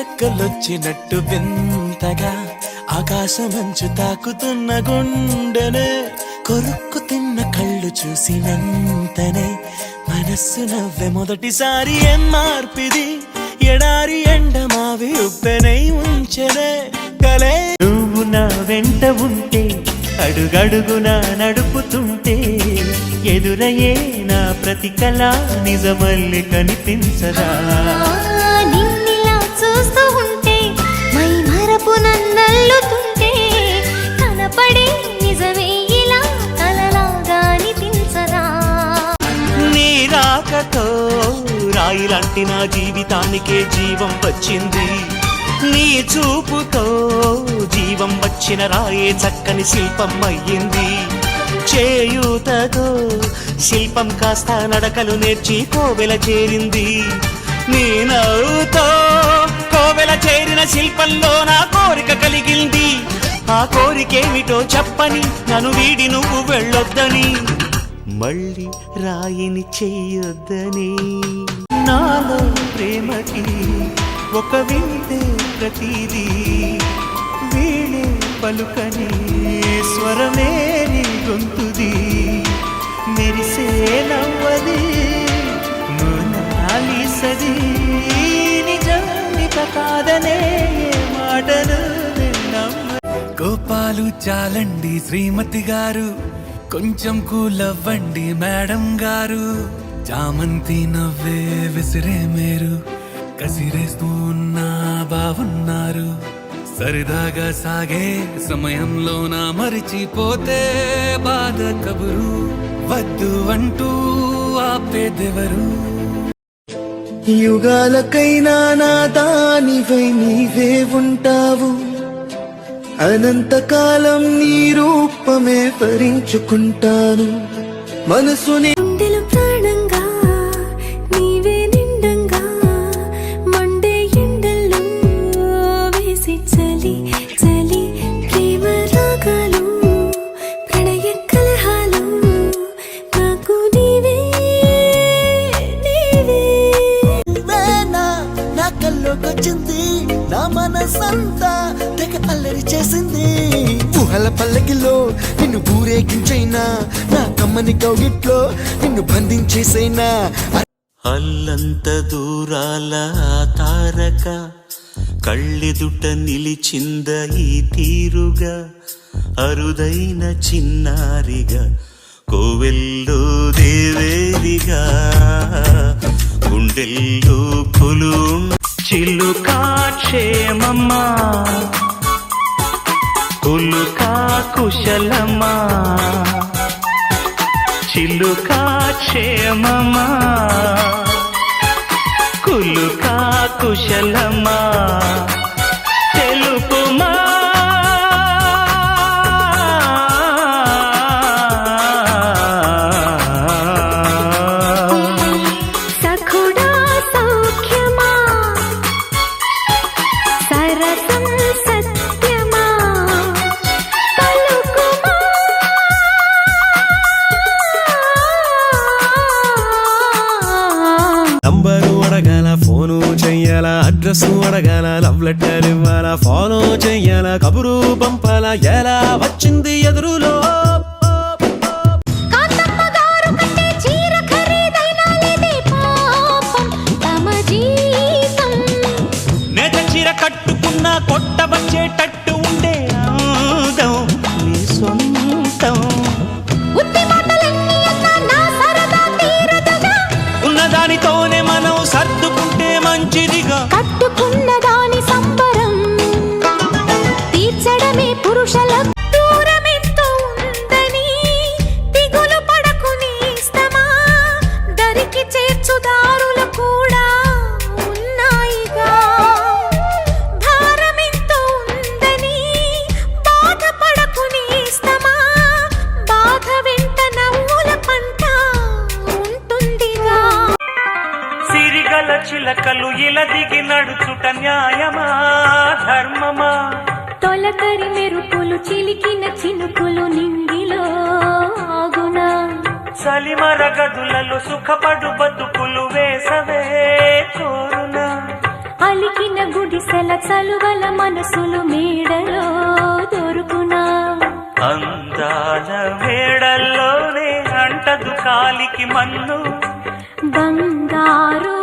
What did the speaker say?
రెక్కలొచ్చినట్టు వింతగా ఆకాశమంచు తాకుతున్న గుండెనే కొరుక్కు తిన్న కళ్ళు చూసినంతనే మనస్సు నవ్వే మొదటిసారి ఏం మార్పిది ఎడారి ఎండమావి ఉప్పెనై ఉంచెనే కలే నువ్వు నా వెంట ఉంటే అడుగడుగునా నడుపుతుంటే ఎదురయ్యే నా ప్రతి కళ నిజమల్లి కనిపించదా నిన్నిలా చూస్తూ ఉంటే మై మరపు నన్నల్లుతుంటే కనపడే నిజమే ఇలా కలలాగా అనిపించదా నీ రాకతో రాయిలాంటి నా జీవితానికే జీవం వచ్చింది నీ చూపుతో జీవం వచ్చిన రాయే చక్కని శిల్పం అయ్యింది చేయూతతో శిల్పం కాస్త నడకలు నేర్చి కోవెల చేరింది నీ నవ్వుతో కోవెల చేరిన శిల్పంలో నా కోరిక కలిగింది ఆ కోరికేమిటో చెప్పని నన్ను వీడి నువ్వు వెళ్ళొద్దని మళ్ళీ రాయిని చెయ్యొద్దని నాలో ప్రేమకి ఒక వింటే ప్రతిదీ వీణే పలుకని స్వరమే నీ గొంతుది మెరిసే నవ్వది మోనాలిసది నిజానిక కాదనే మాటలు కోపాలు చాలండి శ్రీమతి గారు కొంచెం కూలవ్వండి మేడం గారు చామంతి నవ్వే విసిరే మేరు కసిరేస్తూ ఉన్నా బాగున్నారు సరదాగా సాగే సమయంలో నా మరిచిపోతే బాధ కబురు వద్దు అంటూ ఆపేదెవరు యుగాలకైనా నా దానివై నీవే ఉంటావు అనంతకాలం నీ రూపమే భరించుకుంటాను మనసుని ప్రాణంగా నీవే నిండంగా మండే ఎండల్లో వేసి చలి చలి ప్రేమ రాగాలు ప్రణయ కలహాలు నాకు నీవే నీవే నా కల్లోకొచ్చింది నా మనసంతా తెగ అల్లరి చేసింది ఊహల పల్లకిలో నిన్ను ఊరేగించైనా నా కమ్మని కౌగిట్లో నిన్ను బంధించేసైనా అల్లంత దూరాల తారక కళ్ళెదుట నిలిచింద ఈ తీరుగా అరుదైన చిన్నారిగా కోవెల్లో దేవేరిగా గుండెల్లో కొలు చిలుకా క్షేమమ్మా కులుకా కుశలమా చిలుకా క్షేమమా కులుకా కుశలమా తెలుపుమా సఖుడా సౌఖ్యమా సరసం సత్యమా పలుకుమా నంబరు అడగాల ఫోను చెయ్యాల అడ్రస్ అడగాల లవ్ లెటర్ ఇవ్వాల ఫాలో చెయ్యాల కబురు పంపాల ఎలా వచ్చింది ఎదురులో కాంతమ్మ గారు కట్టే చీర ఖరీదైనా లేదే పాపం తమ జీతం నేత చీర కట్టుకున్న కొట్ట వచ్చేటట్టు ఉండే అందం నీ సొంతం ఉత్తి మాటలన్నీ అన్నా నా సరదా తీరదుగా ఉన్నదానితోనే మనం సర్దుకుంటే మంచిదిగా కట్టుకున్న దాని సంబరం తీర్చడమే పురుషల దూరమెంతో ఉందని దిగులు పడకు నేస్తమా దరికి చేర్చుదారులు కూడా ఉన్నాయిగా భారమెంతో ఉందని బాధపడకు నేస్తమా బాధ వెంట నవ్వుల పంట ఉంటుందిగా సిరిగల చిలకలు ఇలా దిగి నడుచుట న్యాయమా ధర్మమా తొలకరి మెరుపులు చిలికిన చినుకులు నింగిలో ఆగునా సలిమర గదులలో సుఖపడు బతుకులు వేసవే కోరునా అలికిన గుడి దిశల చలువల మనసులు మేడలో దొరుకునా అందాల మేడల్లోనే అంటదు కాలికి మన్ను బంగారు